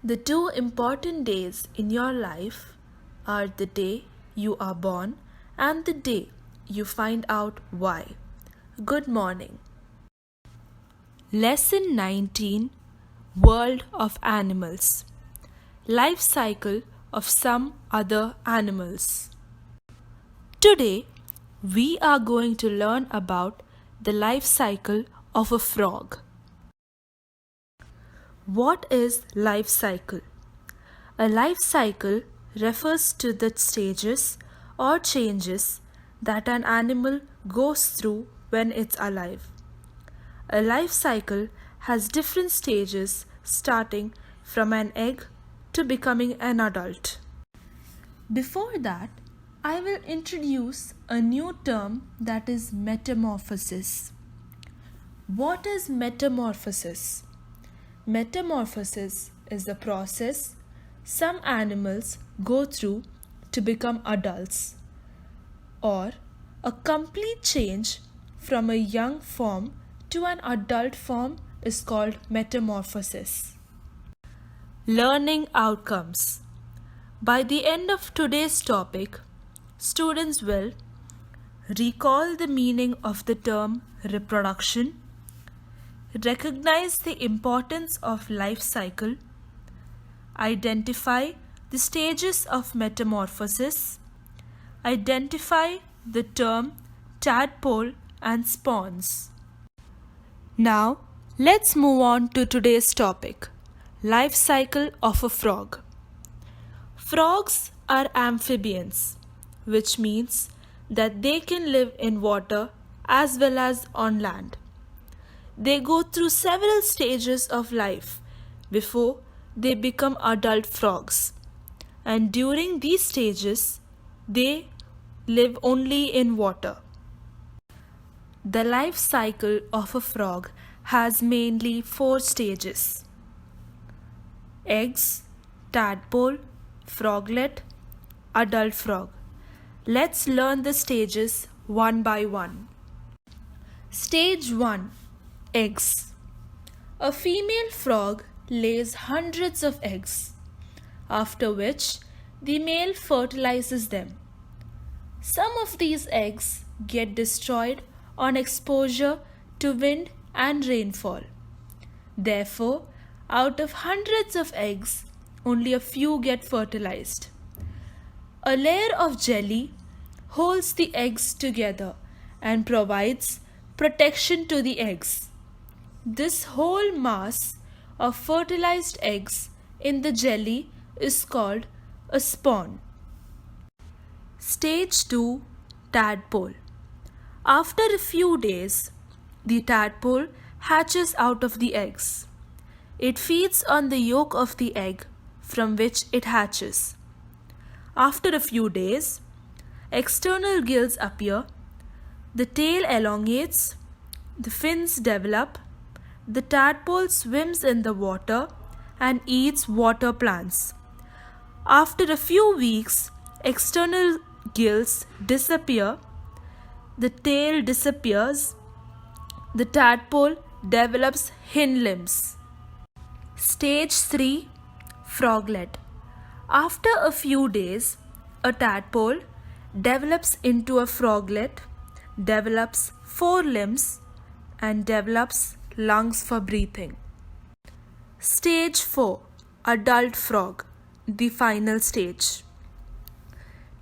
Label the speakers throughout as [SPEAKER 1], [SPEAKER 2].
[SPEAKER 1] The two important days in your life are the day you are born and the day you find out why. Good morning. Lesson 19, World of Animals. Life cycle of some other animals. Today, we are going to learn about the life cycle of a frog. What is life cycle? A life cycle refers to the stages or changes that an animal goes through when it's alive. A life cycle has different stages starting from an egg to becoming an adult. Before that, I will introduce a new term that is metamorphosis. What is metamorphosis? Metamorphosis is the process some animals go through to become adults, or a complete change from a young form to an adult form is called metamorphosis. Learning outcomes. By the end of today's topic, students will recall the meaning of the term reproduction, recognize the importance of life cycle, identify the stages of metamorphosis, identify the term tadpole and spawns. Now, let's move on to today's topic, life cycle of a frog. Frogs are amphibians, which means that they can live in water as well as on land. They go through several stages of life before they become adult frogs, and during these stages, they live only in water. The life cycle of a frog has mainly 4 stages: eggs, tadpole, froglet, adult frog. Let's learn the stages one by one. Stage 1. Eggs. A female frog lays hundreds of eggs, after which the male fertilizes them. Some of these eggs get destroyed on exposure to wind and rainfall. Therefore, out of hundreds of eggs, only a few get fertilized. A layer of jelly holds the eggs together and provides protection to the eggs. This whole mass of fertilized eggs in the jelly is called a spawn. Stage 2. Tadpole. After a few days, the tadpole hatches out of the eggs. It feeds on the yolk of the egg from which it hatches. After a few days, external gills appear, the tail elongates, the fins develop, the tadpole swims in the water and eats water plants. After a few weeks, external gills disappear, the tail disappears, the tadpole develops hind limbs. Stage 3. Froglet. After a few days, a tadpole develops into a froglet, develops 4 limbs, and develops lungs for breathing. Stage 4. Adult frog, the final stage.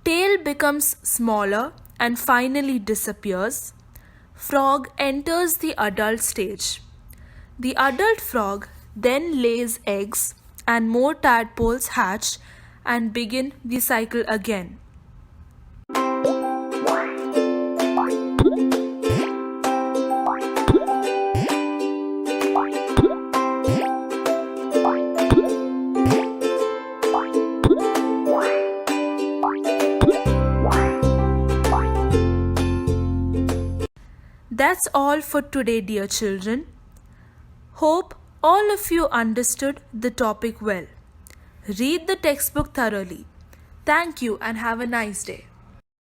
[SPEAKER 1] Tail becomes smaller and finally disappears. Frog enters the adult stage. The adult frog then lays eggs and more tadpoles hatch and begin the cycle again. That's all for today, dear children. Hope all of you understood the topic well. Read the textbook thoroughly. Thank you and have a nice day.